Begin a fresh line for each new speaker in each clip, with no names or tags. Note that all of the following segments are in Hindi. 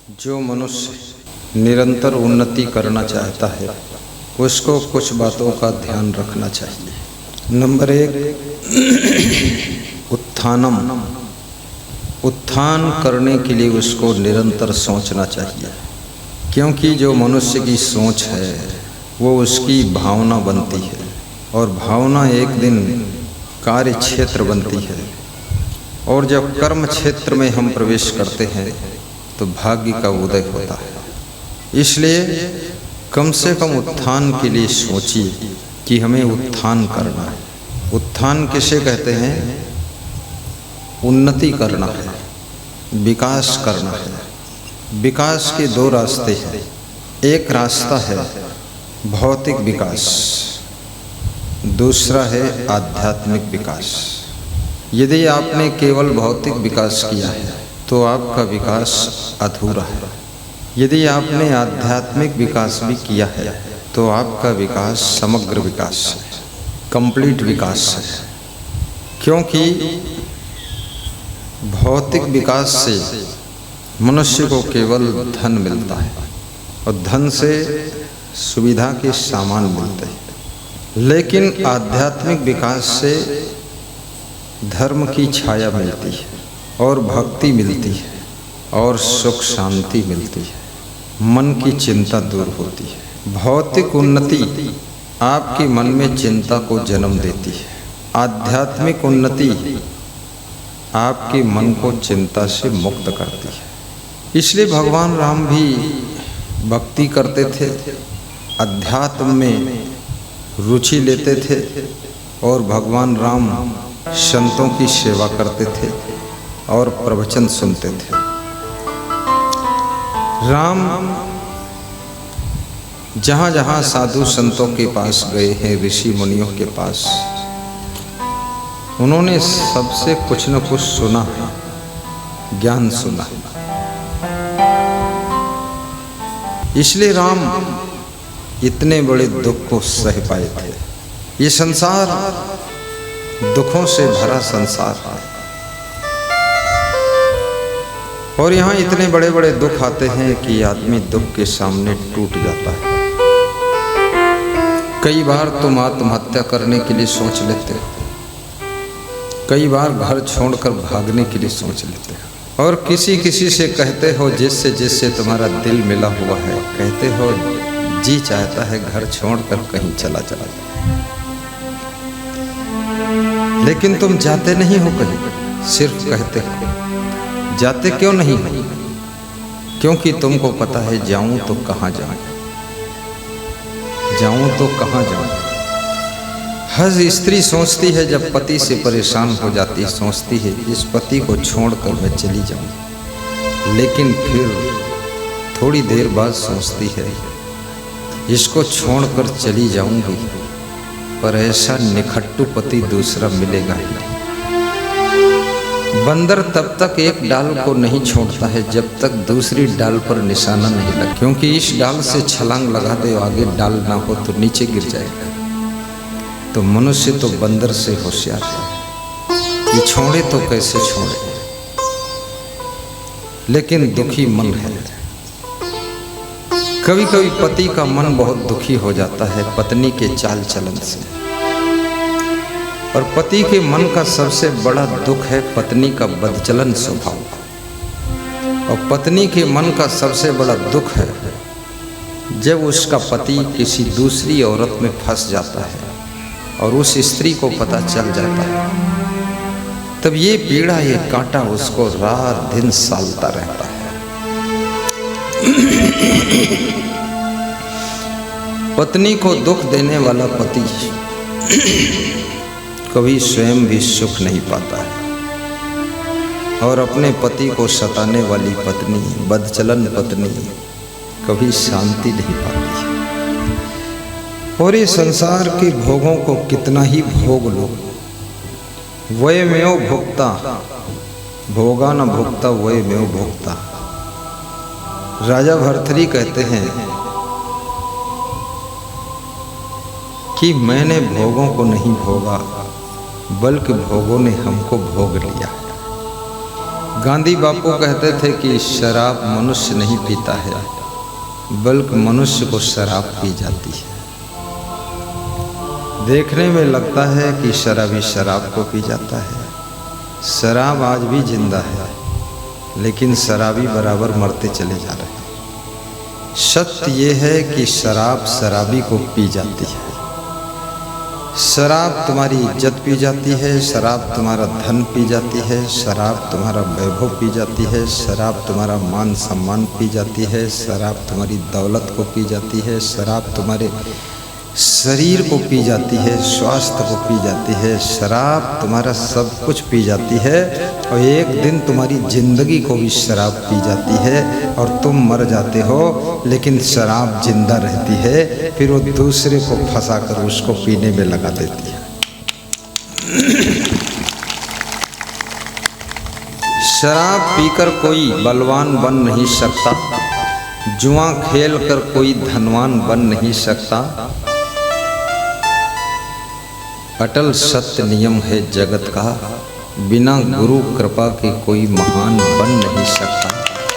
जो मनुष्य निरंतर उन्नति करना चाहता है उसको कुछ बातों का ध्यान रखना चाहिए। नंबर 1, उत्थानम। उत्थान करने के लिए उसको निरंतर सोचना चाहिए, क्योंकि जो मनुष्य की सोच है वो उसकी भावना बनती है और भावना एक दिन कार्य क्षेत्र बनती है, और जब कर्म क्षेत्र में हम प्रवेश करते हैं तो भाग्य का उदय होता है। इसलिए कम से कम उत्थान के लिए सोचिए कि हमें उत्थान करना है। उत्थान किसे कहते हैं? उन्नति करना है, विकास करना है। विकास के 2 रास्ते हैं। एक रास्ता है भौतिक विकास, दूसरा है आध्यात्मिक विकास। यदि आपने केवल भौतिक विकास किया है तो आपका विकास अधूरा है। यदि आपने आध्यात्मिक विकास भी किया है तो आपका विकास समग्र विकास है, कंप्लीट विकास है। क्योंकि भौतिक विकास से मनुष्य को केवल धन मिलता है और धन से सुविधा के सामान मिलते हैं, लेकिन आध्यात्मिक विकास से धर्म की छाया मिलती है और भक्ति मिलती है और सुख शांति मिलती है, मन की चिंता दूर होती है। भौतिक उन्नति आपके मन में चिंता को जन्म देती है, आध्यात्मिक उन्नति आपके मन को चिंता से मुक्त करती है। इसलिए भगवान राम भी भक्ति करते थे, अध्यात्म में रुचि लेते थे और भगवान राम संतों की सेवा करते थे और प्रवचन सुनते थे। राम जहाँ जहाँ साधु संतों के पास गए हैं, ऋषि मुनियों के पास, उन्होंने सबसे कुछ न कुछ सुना, ज्ञान सुना। इसलिए राम इतने बड़े दुख को सह पाए थे। ये संसार दुखों से भरा संसार है और यहाँ इतने बड़े बड़े दुख आते हैं कि आदमी दुख के सामने टूट जाता है। कई बार तुम आत्महत्या करने के लिए सोच लेते हो, कई बार घर छोड़कर भागने के लिए सोच लेते हो, और किसी किसी से कहते हो जिससे जिससे तुम्हारा दिल मिला हुआ है, कहते हो जी चाहता है घर छोड़कर कहीं चला जाए, लेकिन तुम जाते नहीं हो कहीं, सिर्फ कहते हो। जाते क्यों नहीं हो? क्योंकि तुमको पता है जाऊं तो कहाँ जाऊं, जाऊं तो कहाँ जाऊं। हर स्त्री सोचती है जब पति से परेशान हो जाती है, सोचती है इस पति को छोड़कर मैं चली जाऊं, लेकिन फिर थोड़ी देर बाद सोचती है इसको छोड़कर चली जाऊंगी पर ऐसा निखट्टू पति दूसरा मिलेगा ही नहीं। बंदर तब तक एक डाल को नहीं छोड़ता है जब तक दूसरी डाल पर निशाना नहीं लगा, क्योंकि इस डाल से छलांग लगा दे, आगे डाल ना हो तो नीचे गिर जाएगा। तो मनुष्य तो बंदर से होशियार है, ये छोड़े तो कैसे छोड़े, लेकिन दुखी मन है। कभी कभी पति का मन बहुत दुखी हो जाता है पत्नी के चाल चलन से, और पति के मन का सबसे बड़ा दुख है पत्नी का बदचलन स्वभाव, और पत्नी के मन का सबसे बड़ा दुख है जब उसका पति किसी दूसरी औरत में फंस जाता है और उस स्त्री को पता चल जाता है, तब ये पीड़ा, ये कांटा उसको रात दिन सालता रहता है। पत्नी को दुख देने वाला पति कभी स्वयं भी सुख नहीं पाता है, और अपने पति को सताने वाली पत्नी, बदचलन पत्नी, कभी शांति नहीं पाती है। और ये संसार के भोगों को कितना ही भोग लो, वयमेव भुक्ता, भोगा न भुक्ता वयमेव भुक्ता। राजा भर्तृहरि कहते हैं कि मैंने भोगों को नहीं भोगा, बल्कि भोगों ने हमको भोग लिया। गांधी बापू कहते थे कि शराब मनुष्य नहीं पीता है, बल्कि मनुष्य को शराब पी जाती है। देखने में लगता है कि शराबी शराब को पी जाता है। शराब आज भी जिंदा है, लेकिन शराबी बराबर मरते चले जा रहे हैं। सत्य ये है कि शराब शराबी को पी जाती है। शराब तुम्हारी इज्जत पी जाती है, शराब तुम्हारा धन पी जाती है, शराब तुम्हारा वैभव पी जाती है, शराब तुम्हारा मान सम्मान पी जाती है, शराब तुम्हारी दौलत को पी जाती है, शराब तुम्हारे शरीर को पी जाती है, स्वास्थ्य को पी जाती है। शराब तुम्हारा सब कुछ पी जाती है और एक दिन तुम्हारी जिंदगी को भी शराब पी जाती है और तुम मर जाते हो, लेकिन शराब जिंदा रहती है, फिर वो दूसरे को फंसा कर उसको पीने में लगा देती है। शराब पीकर कोई बलवान बन नहीं सकता, जुआ खेल कर कोई धनवान बन नहीं सकता। अटल सत्य नियम है जगत का, बिना गुरु कृपा के कोई महान बन नहीं सकता,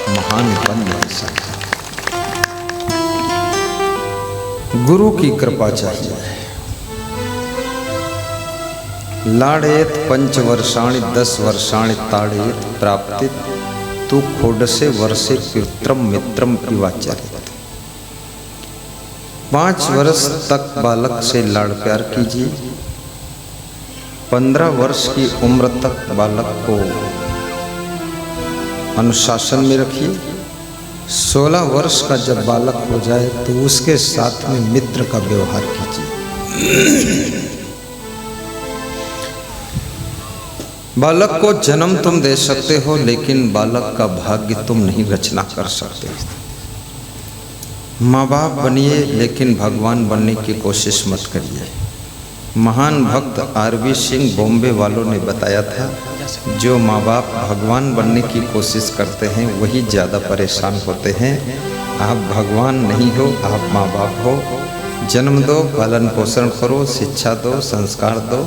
महान बन नहीं सकता। गुरु की कृपा चाहिए। लाड़ेत पंचवर्षाणि 10 वर्षाणि ताड़ेत प्राप्तित तु खोडसे वर्षे पितरम मित्रम इवाचरेत। 5 वर्ष तक बालक से लाड़ प्यार कीजिए, 15 वर्ष की उम्र तक बालक को अनुशासन में रखिए। 16 वर्ष का जब बालक हो जाए तो उसके साथ में मित्र का व्यवहार कीजिए। बालक को जन्म तुम दे सकते हो, लेकिन बालक का भाग्य तुम नहीं रचना कर सकते। माँ बाप बनिए, लेकिन भगवान बनने की कोशिश मत करिए। महान भक्त आरबी सिंह बॉम्बे वालों ने बताया था, जो माँ बाप भगवान बनने की कोशिश करते हैं वही ज़्यादा परेशान होते हैं। आप भगवान नहीं हो, आप माँ बाप हो। जन्म दो, पालन पोषण करो, शिक्षा दो, संस्कार दो,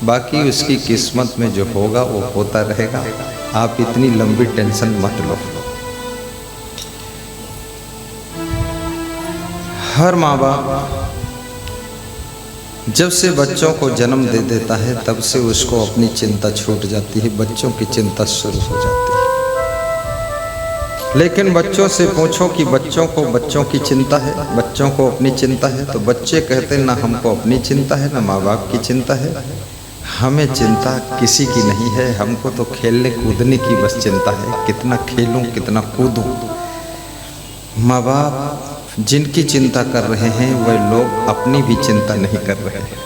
बाकी उसकी किस्मत में जो होगा वो होता रहेगा। आप इतनी लंबी टेंशन मत लो। हर माँ बाप जब से बच्चों को जन्म दे देता है तब से उसको अपनी चिंता छूट जाती है, बच्चों की चिंता शुरू हो जाती है। लेकिन बच्चों से पूछो कि बच्चों को बच्चों की चिंता है, बच्चों को अपनी चिंता है, तो बच्चे कहते हैं ना हमको अपनी चिंता है ना माँ बाप की चिंता है, हमें चिंता किसी की नहीं है, हमको तो खेलने कूदने की बस चिंता है, कितना खेलूं कितना कूदूं। माँ बाप जिनकी चिंता कर रहे हैं वह लोग अपनी भी चिंता नहीं कर रहे हैं।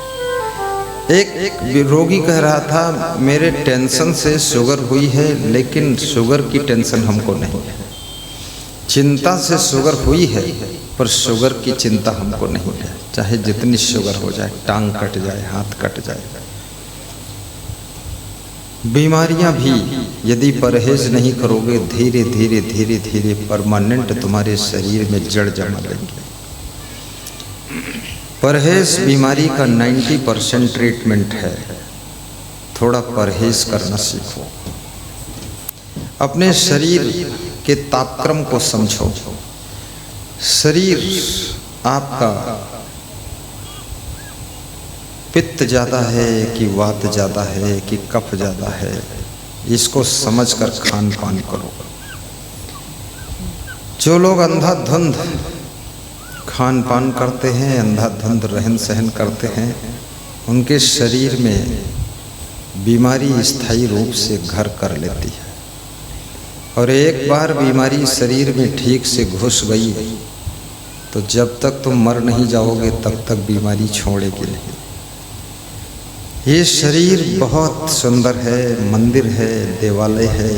एक रोगी कह रहा था, मेरे टेंशन से शुगर हुई है, लेकिन शुगर की टेंशन हमको नहीं है। चिंता से शुगर हुई है, पर शुगर की चिंता हमको नहीं है। चाहे जितनी शुगर हो जाए, टांग कट जाए, हाथ कट जाए। बीमारियां भी यदि परहेज नहीं करोगे, धीरे धीरे धीरे धीरे परमानेंट तुम्हारे शरीर में जड़ जमा लेंगे। परहेज बीमारी का 90% ट्रीटमेंट है। थोड़ा परहेज करना सीखो। अपने शरीर के तापक्रम को समझो। शरीर आपका पित्त ज़्यादा है कि वात ज़्यादा है कि कफ ज़्यादा है, इसको समझकर खान पान करो। जो लोग अंधाधुंध खान पान करते हैं, अंधाधुंध रहन सहन करते हैं, उनके शरीर में बीमारी स्थायी रूप से घर कर लेती है। और एक बार बीमारी शरीर में ठीक से घुस गई तो जब तक तुम मर नहीं जाओगे तब तक बीमारी छोड़ेगी नहीं। ये शरीर बहुत सुंदर है, मंदिर है, देवालय है।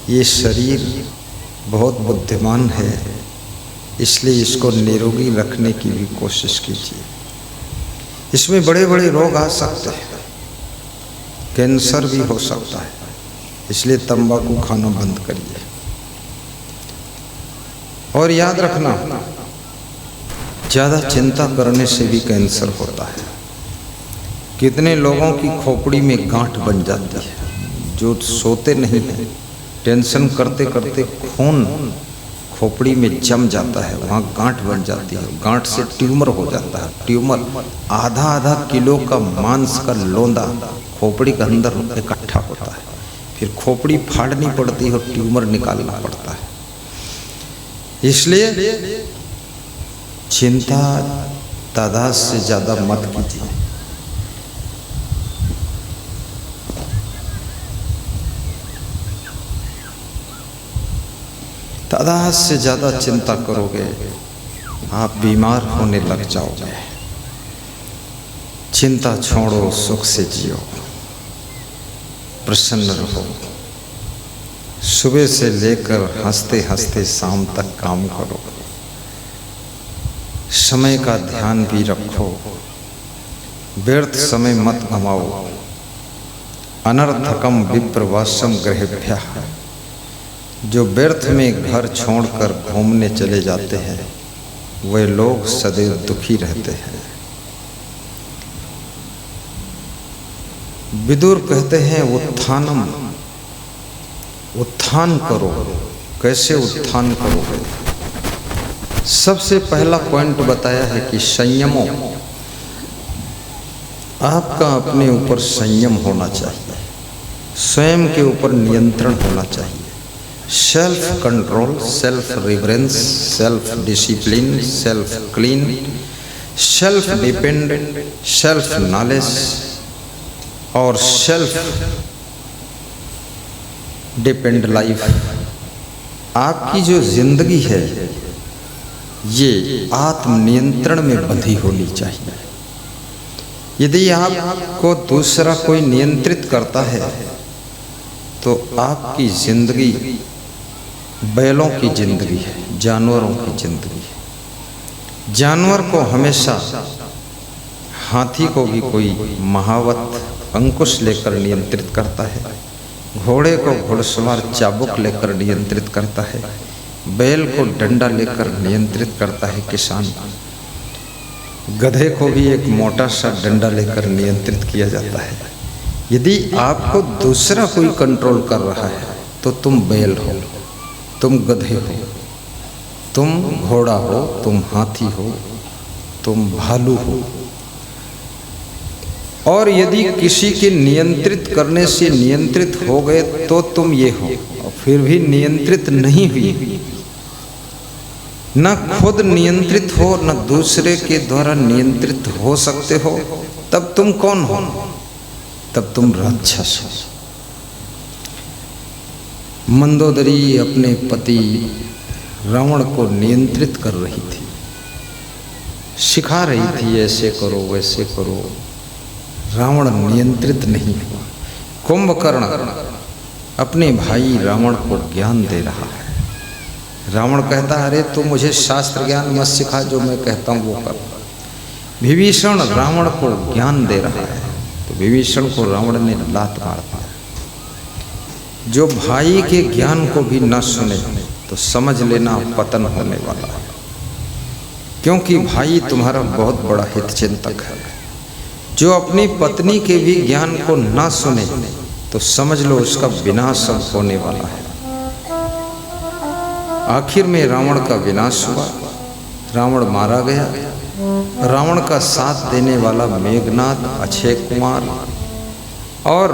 ये शरीर बहुत बुद्धिमान है, इसलिए इसको निरोगी रखने की भी कोशिश कीजिए। इसमें बड़े बड़े रोग आ सकते हैं, कैंसर भी हो सकता है, इसलिए तंबाकू खाना बंद करिए। और याद रखना, ज़्यादा चिंता करने से भी कैंसर होता है। कितने लोगों की खोपड़ी में गांठ बन जाती है, जो सोते नहीं हैं टेंशन करते करते खून खोपड़ी में जम जाता है, वहाँ गांठ बन जाती है, गांठ से ट्यूमर हो जाता है। ट्यूमर आधा आधा किलो का मांस का लोंदा खोपड़ी के अंदर इकट्ठा होता है, फिर खोपड़ी फाड़नी पड़ती है और ट्यूमर निकालना पड़ता है। इसलिए चिंता तादाद से ज़्यादा मत कीजिए। तादाद से ज़्यादा चिंता करोगे आप बीमार होने लग जाओगे। चिंता छोड़ो, सुख से जियो, प्रसन्न रहो। सुबह से लेकर हंसते हंसते शाम तक काम करो। समय का ध्यान भी रखो, व्यर्थ समय मत गंवाओ। अनर्थकम विप्रवासम गृहेभ्यः, जो व्यर्थ में घर छोड़कर घूमने चले जाते हैं वे लोग सदैव दुखी रहते हैं। विदुर कहते हैं उत्थानम, उत्थान करो। कैसे उत्थान करोगे? सबसे पहला पॉइंट बताया है कि संयमो, आपका अपने ऊपर संयम होना चाहिए, स्वयं के ऊपर नियंत्रण होना चाहिए। Self control, self reverence, self discipline, self clean, self dependent, self knowledge और सेल्फ डिपेंड लाइफ। आपकी जो जिंदगी है ये आत्मनियंत्रण में बंधी होनी चाहिए। यदि आपको दूसरा कोई नियंत्रित करता है तो आपकी जिंदगी बैलों की जिंदगी है, जानवरों की जिंदगी है। जानवर को हमेशा, हाथी को भी कोई महावत अंकुश लेकर नियंत्रित करता है, घोड़े को घुड़सवार चाबुक लेकर नियंत्रित करता है, बैल को डंडा लेकर नियंत्रित करता है किसान, गधे को भी एक मोटा सा डंडा लेकर नियंत्रित किया जाता है। यदि आपको दूसरा कोई कंट्रोल कर रहा है तो तुम बैल हो, तुम गधे हो, तुम घोड़ा हो, तुम हाथी हो, तुम भालू हो। और यदि किसी के नियंत्रित करने से नियंत्रित हो गए तो तुम ये हो, और फिर भी नियंत्रित नहीं हुई, न खुद नियंत्रित हो न दूसरे के द्वारा नियंत्रित हो सकते हो, तब तुम कौन हो? तब तुम राक्षस हो। मंदोदरी अपने पति रावण को नियंत्रित कर रही थी, सिखा रही थी ऐसे करो वैसे करो। रावण नियंत्रित नहीं हुआ। कुंभकर्ण अपने भाई रावण को ज्ञान दे रहा है। रावण कहता है अरे तू मुझे शास्त्र ज्ञान मत सिखा, जो मैं कहता हूँ वो कर। विभीषण रावण को ज्ञान दे रहा है तो विभीषण को रावण ने लात मार दिया। जो भाई के ज्ञान को भी न सुने तो समझ लेना पतन होने वाला है, क्योंकि भाई तुम्हारा बहुत बड़ा हित चिंतक है। जो अपनी पत्नी के भी ज्ञान को न सुने तो समझ लो उसका विनाश अब होने वाला है। आखिर में रावण का विनाश हुआ, रावण मारा गया। रावण का साथ देने वाला मेघनाद, अक्षय कुमार और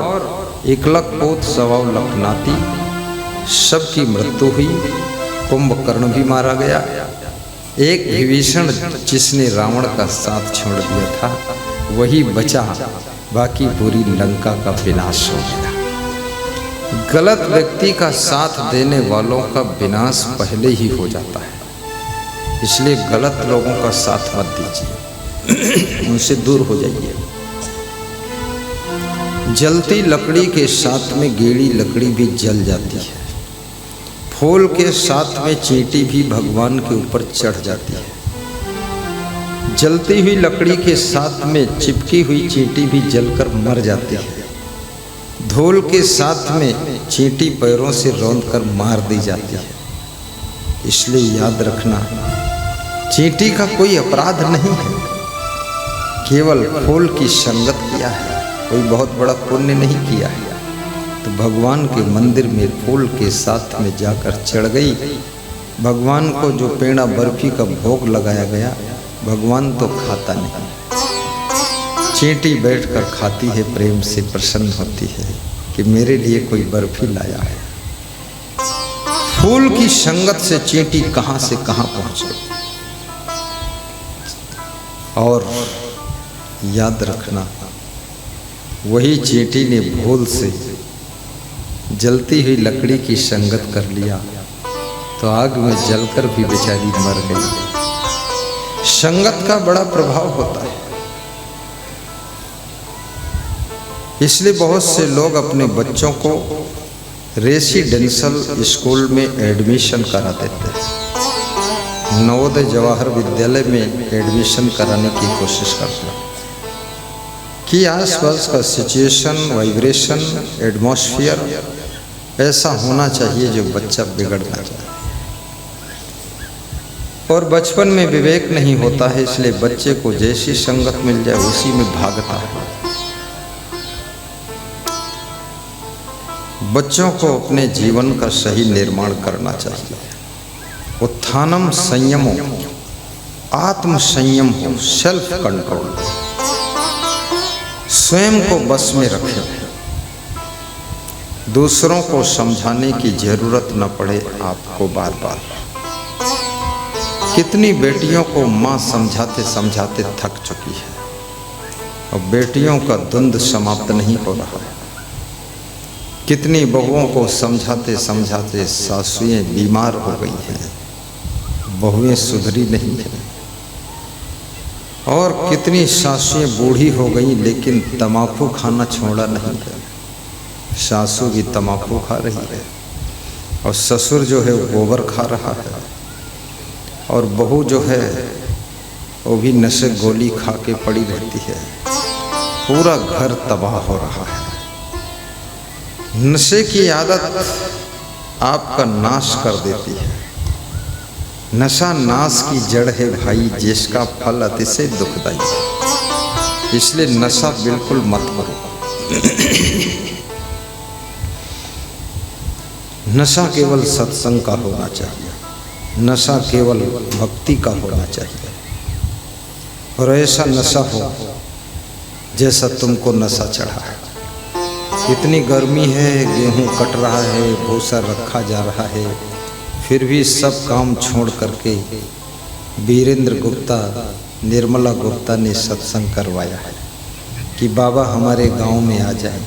एकलखपोत सवाव लखनाती सबकी मृत्यु हुई। कुंभकर्ण भी मारा गया। एक विभीषण जिसने रावण का साथ छोड़ दिया था वही बचा, बाकी पूरी लंका का विनाश हो गया। गलत व्यक्ति का साथ देने वालों का विनाश पहले ही हो जाता है, इसलिए गलत लोगों का साथ मत दीजिए, उनसे दूर हो जाइए। जलती लकड़ी के साथ में गीली लकड़ी भी जल जाती है। फूल के साथ में चींटी भी भगवान के ऊपर चढ़ जाती है। जलती हुई लकड़ी के साथ में चिपकी हुई चींटी भी जलकर मर जाती है। धूल के साथ में चींटी पैरों से रौंदकर मार दी जाती है। इसलिए याद रखना, चींटी का कोई अपराध नहीं है, केवल फूल की संगत किया है, कोई बहुत बड़ा पुण्य नहीं किया है। तो तो भगवान के मंदिर में फूल के साथ में जाकर चढ़ गई। भगवान को जो पेड़ा बर्फी का भोग लगाया गया, भगवान तो खाता नहीं, चींटी बैठकर खाती है, प्रेम से प्रसन्न होती है कि मेरे लिए कोई बर्फी लाया है। फूल की संगत से चींटी कहां से कहां पहुंच गई। और याद रखना, वही चींटी ने भूल से जलती हुई लकड़ी की संगत कर लिया तो आग में जलकर भी बेचारी मर गई। संगत का बड़ा प्रभाव होता है। इसलिए बहुत से लोग अपने बच्चों को रेसिडेंशियल स्कूल में एडमिशन करा देते हैं, नवोदय जवाहर विद्यालय में एडमिशन कराने की कोशिश करते हैं कि आसपास का सिचुएशन, वाइब्रेशन, एटमॉस्फेयर ऐसा होना चाहिए जो बच्चा बिगड़ ना जाए। और बचपन में विवेक नहीं होता है, इसलिए बच्चे को जैसी संगत मिल जाए उसी में भागता है। बच्चों को अपने जीवन का सही निर्माण करना चाहिए। उत्थानम संयमो, आत्म संयम हो, सेल्फ कंट्रोल, स्वयं को बस में रखें, दूसरों को समझाने की जरूरत न पड़े आपको बार बार। कितनी बेटियों को माँ समझाते समझाते थक चुकी है और बेटियों का द्वंद समाप्त नहीं हो रहा है। कितनी बहुओं को समझाते समझाते सासुएं बीमार हो गई हैं, बहुएं सुधरी नहीं हैं। और कितनी सासुएं बूढ़ी हो गई लेकिन तम्बाकू खाना छोड़ा नहीं है। सासू भी तम्बाकू खा रही है और ससुर जो है गोबर खा रहा है और बहू जो है वो भी नशे गोली खा के पड़ी रहती है। पूरा घर तबाह हो रहा है। नशे की आदत आपका नाश कर देती है। नशा नाश की जड़ है भाई, जिसका फल अतिशय दुखदाई है। इसलिए नशा बिल्कुल मत करो। नशा केवल सत्संग का होना चाहिए, नशा केवल भक्ति का होना चाहिए। और ऐसा नशा हो जैसा तुमको नशा चढ़ा है। इतनी गर्मी है, गेहूं कट रहा है, भूसा रखा जा रहा है, फिर भी सब काम छोड़ करके वीरेंद्र गुप्ता, निर्मला गुप्ता ने सत्संग करवाया है कि बाबा हमारे गांव में आ जाए।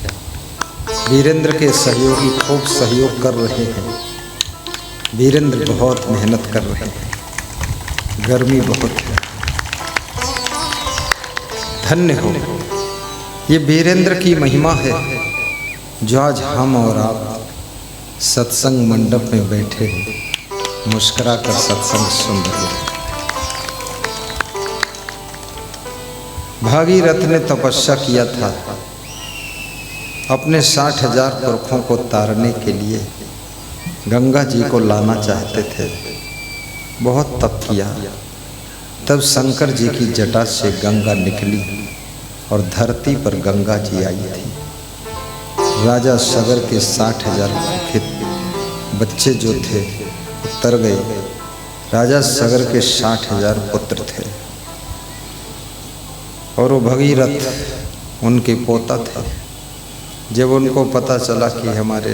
वीरेंद्र के सहयोगी खूब सहयोग कर रहे हैं। वीरेंद्र बहुत मेहनत कर रहे हैं, गर्मी बहुत है। धन्य हो, ये वीरेंद्र की महिमा है जो आज हम और आप सत्संग मंडप में बैठे हैं, मुस्कुरा कर सत्संग सुन रहे हैं। भागीरथ ने तपस्या किया था, अपने 60,000 पुरखों को तारने के लिए गंगा जी को लाना चाहते थे। बहुत तप किया, तब शंकर जी की जटा से गंगा निकली और धरती पर गंगा जी आई थी। राजा सगर के 60,000 बच्चे जो थे उतर गए। राजा सगर के 60,000 पुत्र थे और वो भगीरथ उनके पोता थे। जब उनको पता चला कि हमारे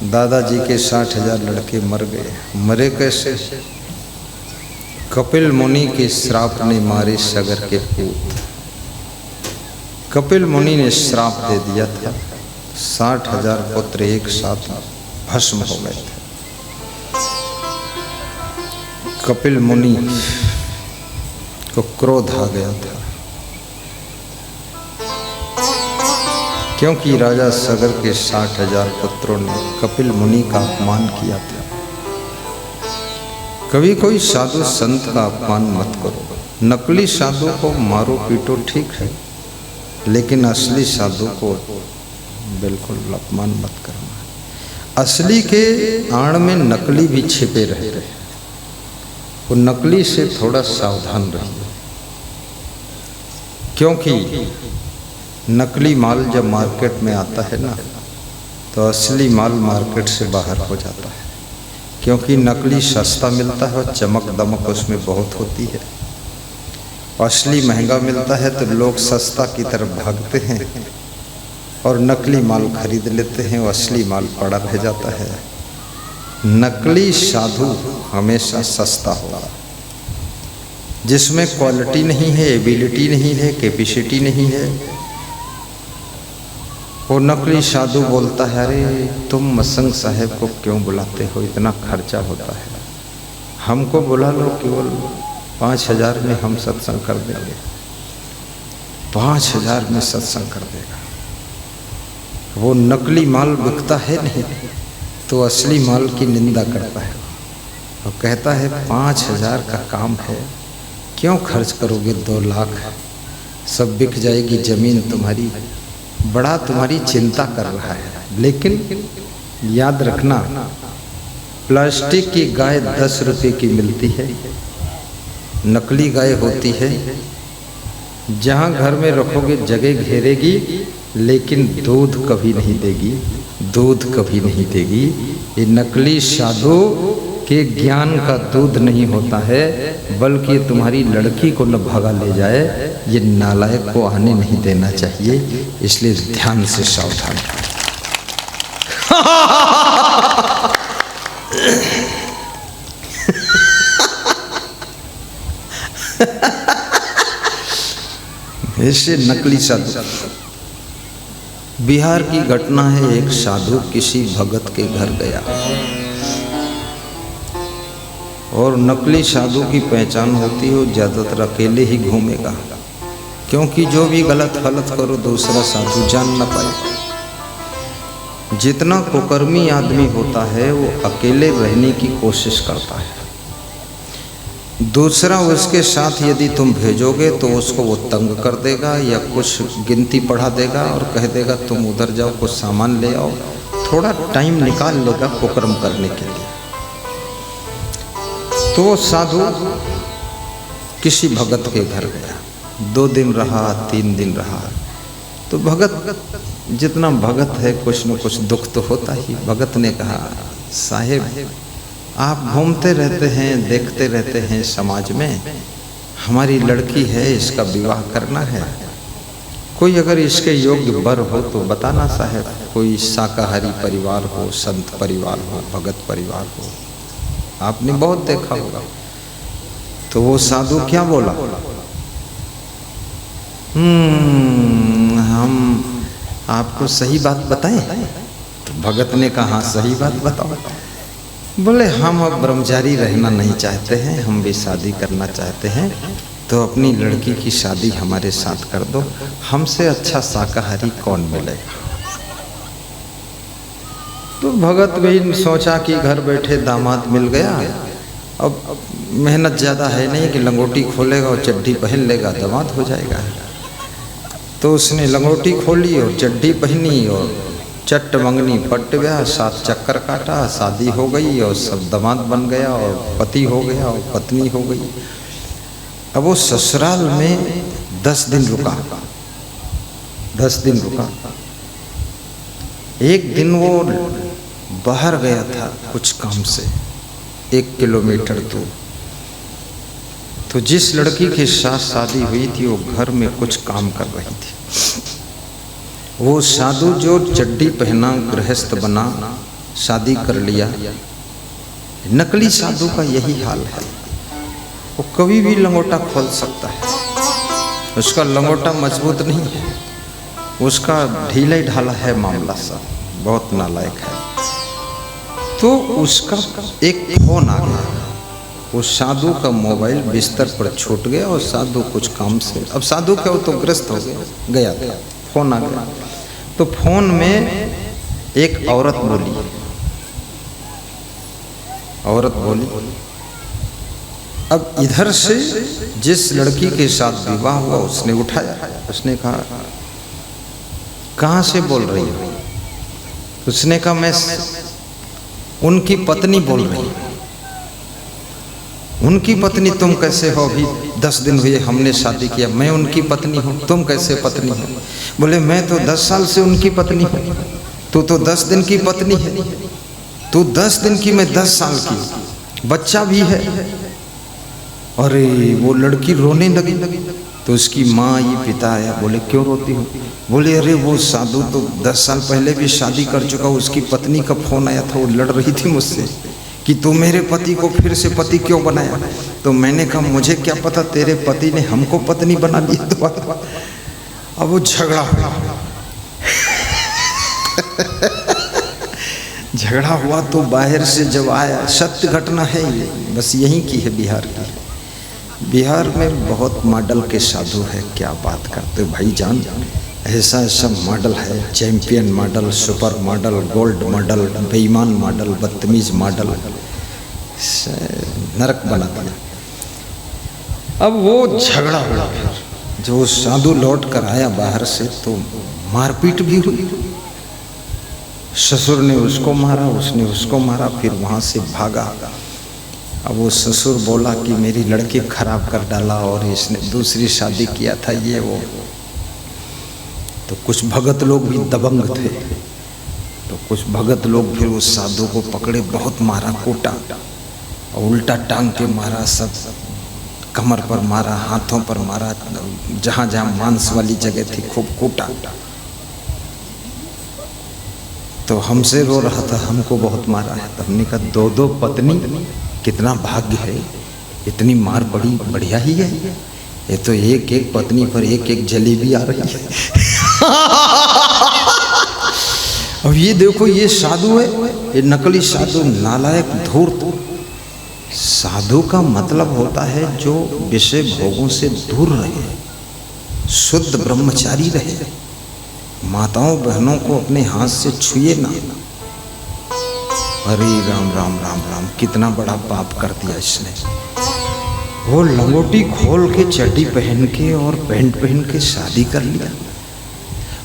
दादाजी के 60,000 लड़के मर गए, मरे कैसे? कपिल मुनि के श्राप ने मारे सगर के पूत। कपिल मुनि ने श्राप दे दिया था, 60,000 पुत्र एक साथ भस्म हो गए थे। कपिल मुनि को क्रोध आ गया था क्योंकि राजा सगर के 60,000 पुत्रों ने कपिल मुनि का अपमान किया था। कभी कोई साधु संत का अपमान मत करो। नकली साधु को मारो पीटो ठीक है, लेकिन असली साधु को बिल्कुल अपमान मत करना। असली के आड़ में नकली भी छिपे रहते हैं, वो नकली से थोड़ा सावधान रहिए। क्योंकि नकली माल जब मार्केट में आता है ना, तो असली माल मार्केट से बाहर हो जाता है, क्योंकि नकली सस्ता मिलता है और चमक दमक उसमें बहुत होती है। असली महंगा मिलता है तो लोग सस्ता की तरफ भागते हैं और नकली माल खरीद लेते हैं, असली माल पड़ा रह जाता है। नकली साधु हमेशा सस्ता होगा, जिसमें क्वालिटी नहीं है, एबिलिटी नहीं है, कैपेसिटी नहीं है। वो नकली साधु बोलता है, अरे तुम मसंग साहब को क्यों बुलाते हो, इतना खर्चा होता है, हमको बुला लो, केवल 5,000 में हम सत्संग कर देंगे, 5,000 में सत्संग कर देगा। वो नकली माल बिकता है नहीं तो असली माल की निंदा करता है और कहता है 5,000 का काम है, क्यों खर्च करोगे, 2 लाख सब बिक जाएगी ज़मीन तुम्हारी, बड़ा तुम्हारी चिंता कर रहा है। लेकिन याद रखना, प्लास्टिक की गाय 10 रुपये की मिलती है, नकली गाय होती है, जहाँ घर में रखोगे जगह घेरेगी, लेकिन दूध कभी नहीं देगी, दूध कभी नहीं देगी। ये नकली साधु के ज्ञान का दूध नहीं होता है, बल्कि तुम्हारी लड़की को न भगा ले जाए, ये नालायक को आने नहीं देना चाहिए, इसलिए ध्यान से सावधान। ऐसे नकली साधु। बिहार की घटना है, एक साधु किसी भगत के घर गया और नकली साधु की पहचान होती है, वो ज़्यादातर अकेले ही घूमेगा, क्योंकि जो भी गलत फलत करो दूसरा साधु जान न पाए। जितना कुकर्मी आदमी होता है वो अकेले रहने की कोशिश करता है, दूसरा उसके साथ यदि तुम भेजोगे तो उसको वो तंग कर देगा या कुछ गिनती पढ़ा देगा और कह देगा तुम उधर जाओ, कुछ सामान ले आओ, थोड़ा टाइम निकाल लेगा कुकर्म करने के लिए। तो वो साधु किसी भगत के घर गया, 2 दिन रहा, 3 दिन रहा, तो भगत, जितना भगत है कुछ न कुछ दुख तो होता ही। भगत ने कहा, साहेब आप घूमते रहते हैं, देखते रहते हैं समाज में, हमारी लड़की है, इसका विवाह करना है, कोई अगर इसके योग्य वर हो तो बताना साहब, कोई शाकाहारी परिवार हो, संत परिवार हो, भगत परिवार हो, आपने बहुत देखा होगा। तो वो साधु क्या बोला, हम आपको सही बात बताएं? तो भगत ने कहा, सही बात बताओ। बोले, हम अब ब्रह्मचारी रहना नहीं चाहते हैं, हम भी शादी करना चाहते हैं, तो अपनी लड़की की शादी हमारे साथ कर दो, हमसे अच्छा शाकाहारी कौन मिलेगा। तो भगत भी सोचा कि घर बैठे दामाद मिल गया, अब मेहनत ज़्यादा है नहीं कि लंगोटी खोलेगा और चड्डी पहन लेगा, दामाद हो जाएगा। तो उसने लंगोटी खोली और चड्डी पहनी और चट्ट मंगनी पट गया, 7 चक्कर काटा, शादी हो गई और सब दामाद बन गया और पति हो गया और पत्नी हो गई। अब वो ससुराल में 10 दिन रुका, 10 दिन रुका। एक दिन वो बाहर गया था कुछ काम से, 1 किलोमीटर दूर। तो जिस लड़की के साथ शादी हुई थी वो घर में कुछ काम कर रही थी। वो साधु जो चड्डी पहना, गृहस्थ बना, शादी कर लिया, नकली साधु का यही हाल है, वो कभी भी लंगोटा खोल सकता है, उसका लंगोटा मजबूत नहीं है, उसका ढीला ढाला है मामला सा, बहुत नालायक है। तो उसका एक फोन आ गया, उस साधु का मोबाइल बिस्तर पर छूट गया और साधु कुछ काम से, अब साधु क्या, वो तो ग्रस्त हो गया था, फोन आ गया। तो फोन में एक औरत बोली, अब इधर से जिस लड़की के साथ विवाह हुआ उसने उठाया, उसने कहा, कहाँ से बोल रही हो? उसने कहा, मैं उनकी पत्नी बोल रही हूँ। उनकी पत्नी तुम कैसे हो? अभी 10 दिन हुए हमने शादी किया, मैं उनकी पत्नी हूँ, तुम कैसे पत्नी हो? बोले मैं तो 10 साल से उनकी पत्नी हूँ, तू तो 10 दिन की पत्नी है। तू 10 दिन की, मैं 10 साल की, बच्चा भी है। अरे वो लड़की रोने लगी। तो उसकी माँ ये पिता आया, बोले क्यों रोती हो? बोले अरे वो साधु तो 10 साल पहले भी शादी कर चुका, उसकी पत्नी का फोन आया था, वो लड़ रही थी मुझसे कि तू मेरे पति को फिर से पति क्यों बनाया? तो मैंने कहा मुझे क्या पता, तेरे पति ने हमको पत्नी बना लिया दोबारा। अब वो झगड़ा हुआ। झगड़ा हुआ तो बाहर से जब आया, सत्य घटना है ये, बस यहीं की है, बिहार की। बिहार में बहुत मॉडल के साधु है, क्या बात करते भाईजान। ऐसा ऐसा मॉडल है, champion model, super model, gold model, बेईमान मॉडल, बदतमीज मॉडल, नरक बना दिया। अब वो झगड़ा हुआ, जो साधु लौट कर आया बाहर से तो मारपीट भी हुई। ससुर ने उसको मारा, उसने उसको मारा, फिर वहाँ से भागा। अब वो ससुर बोला कि मेरी लड़की खराब कर डाला और इसने दूसरी शादी किया था, ये वो। तो कुछ भगत लोग भी दबंग थे, तो कुछ भगत लोग फिर उस साधु को पकड़े, बहुत मारा, कूटा, और उल्टा टांग के मारा, सब कमर पर मारा, हाथों पर मारा, जहाँ जहाँ मांस वाली जगह थी खूब कूटा। तो हमसे रो रहा था, हमको बहुत मारा है। तो हमने कहा 2-2 पत्नी, कितना भाग्य है, इतनी मार पड़ी, बढ़िया ही है। ये तो एक एक पत्नी पर एक एक जलेबी आ रही है। अब ये देखो, ये साधु है, ये नकली साधु, नालायक, धूर्त। साधु का मतलब होता है जो विषय भोगों से दूर रहे, शुद्ध ब्रह्मचारी रहे, माताओं बहनों को अपने हाथ से छुए ना। अरे राम राम राम राम, कितना बड़ा पाप कर दिया इसने। वो लंगोटी खोल के, चड्डी पहन के और पैंट पहन के शादी कर लिया।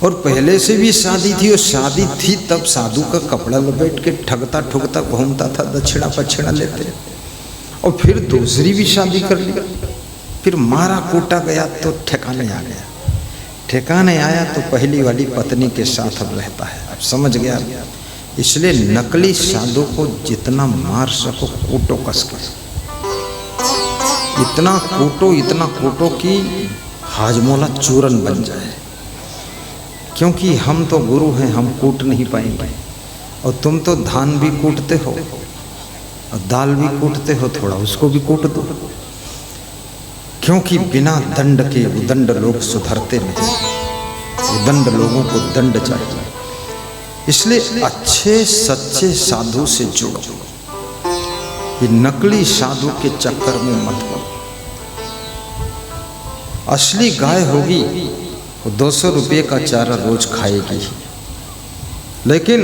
और पहले से भी शादी थी, और शादी थी तब साधु का कपड़ा लपेट के ठगता ठुगता घूमता था, दक्षिणा पक्षिणा लेते। और फिर दूसरी भी शादी कर ली, फिर मारा कूटा गया तो ठिकाने आ गया। ठिकाने आया तो पहली वाली पत्नी के साथ अब रहता है, अब समझ गया। इसलिए नकली साधु को जितना मार सको कूटो कस के, इतना कूटो कि हाजमोला चूरन बन जाए। क्योंकि हम तो गुरु हैं, हम कूट नहीं पाएंगे। और तुम तो धान भी कूटते हो और दाल भी कूटते हो, थोड़ा उसको भी कूट दो। क्योंकि बिना दंड के उदंड लोग सुधरते नहीं, उदंड लोगों को दंड चाहिए। इसलिए अच्छे सच्चे साधु से जुड़ो, ये नकली साधु के चक्कर में मत पड़ो। असली गाय होगी वो 200 रुपये का चारा रोज खाएगी, लेकिन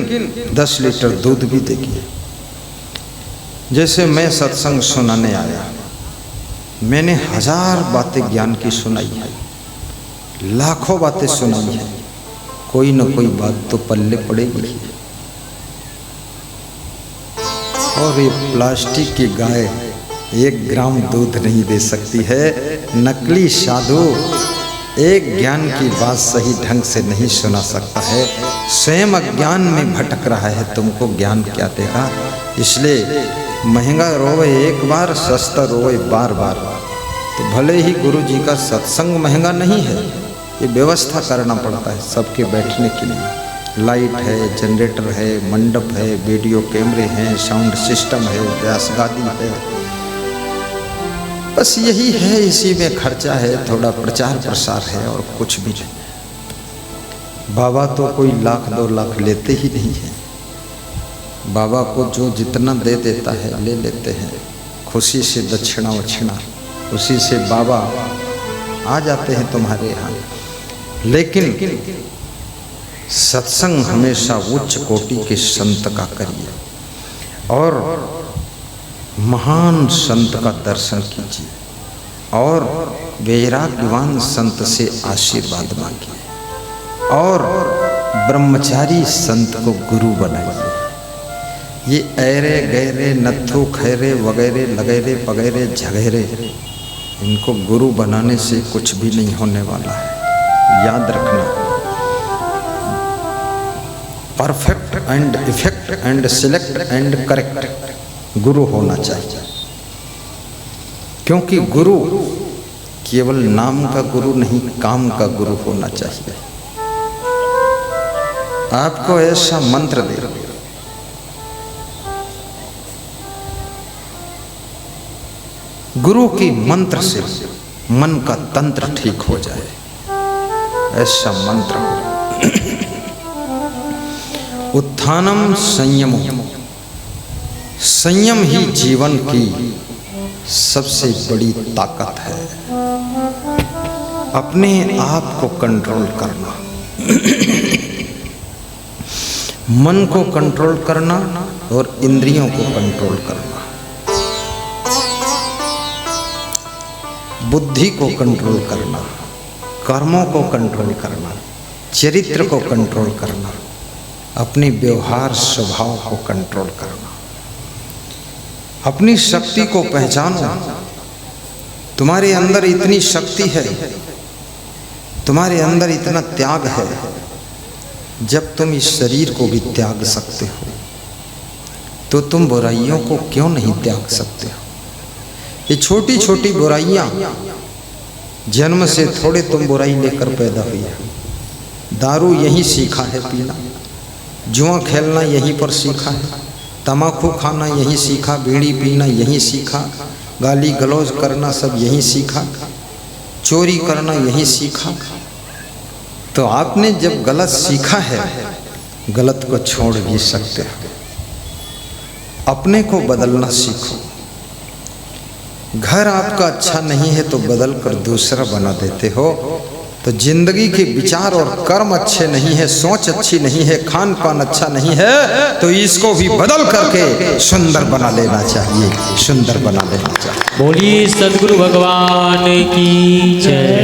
10 लीटर दूध भी देगी। जैसे मैं सत्संग सुनाने आया, मैंने 1000 बातें ज्ञान की सुनाई है, लाखों बातें सुनाई है, कोई न कोई बात तो पल्ले पड़ेगी। और ये प्लास्टिक की गाय 1 ग्राम दूध नहीं दे सकती है। नकली साधु एक ज्ञान की बात सही ढंग से नहीं सुना सकता है, स्वयं अज्ञान में भटक रहा है, तुमको ज्ञान क्या देगा। इसलिए महंगा रोवे एक बार, सस्ता रोवे बार बार। तो भले ही गुरु जी का सत्संग महंगा नहीं है, ये व्यवस्था करना पड़ता है सबके बैठने के लिए। लाइट है, जनरेटर है, मंडप है, वीडियो कैमरे हैं, साउंड सिस्टम है, व्यास गादी है, बस यही है। इसी में खर्चा है, थोड़ा प्रचार प्रसार है, और कुछ भी नहीं। बाबा तो कोई 1,00,000-2 लाख लेते ही नहीं है। बाबा को जो जितना दे देता है ले लेते हैं, खुशी से दक्षिणा वक्षिणा, उसी से बाबा आ जाते हैं तुम्हारे यहाँ। लेकिन सत्संग हमेशा उच्च कोटि के संत का करिए, और महान संत का दर्शन कीजिए, और वैराग्यवान संत से आशीर्वाद मांगिए, और ब्रह्मचारी संत को गुरु बनाइए। ये ऐरे गैरे नत्थु खैरे वगैरह लगैरे पगैरे झगैरे, इनको गुरु बनाने से कुछ भी नहीं होने वाला है। याद रखना, perfect and effect and select and correct गुरु होना चाहिए। क्योंकि गुरु केवल नाम का गुरु नहीं, काम का गुरु होना चाहिए। आपको ऐसा मंत्र दे, गुरु की मंत्र से मन का तंत्र ठीक हो जाए, ऐसा मंत्र हो। उत्थानम संयमो, संयम ही जीवन की सबसे बड़ी ताकत है। अपने आप को कंट्रोल करना, मन को कंट्रोल करना और इंद्रियों को कंट्रोल करना, बुद्धि को कंट्रोल करना, कर्मों को कंट्रोल करना, चरित्र को कंट्रोल करना, अपने व्यवहार स्वभाव को कंट्रोल करना। अपनी शक्ति को पहचानो। तुम्हारे अंदर इतनी शक्ति है, तुम्हारे अंदर इतना त्याग है, जब तुम इस शरीर को भी त्याग सकते हो तो तुम बुराइयों को क्यों नहीं त्याग सकते हो। ये छोटी छोटी बुराइयां, जन्म से थोड़े तुम बुराई लेकर पैदा हुई है। दारू यहीं सीखा है पीना, जुआ खेलना यहीं पर सीखा है, तम्बाकू खाना यहीं सीखा, बीड़ी पीना यहीं सीखा, गाली गलौज करना सब यहीं सीखा, चोरी करना यहीं सीखा। तो आपने जब गलत सीखा है, गलत को छोड़ भी सकते हो। अपने को बदलना सीखो। घर आपका अच्छा नहीं है तो बदल कर दूसरा बना देते हो। तो जिंदगी के विचार और कर्म अच्छे नहीं है, सोच अच्छी नहीं है, खान पान अच्छा नहीं है, तो इसको भी बदल करके सुंदर बना लेना चाहिए, सुंदर बना लेना चाहिए।
बोलिए सद्गुरु भगवान की जय।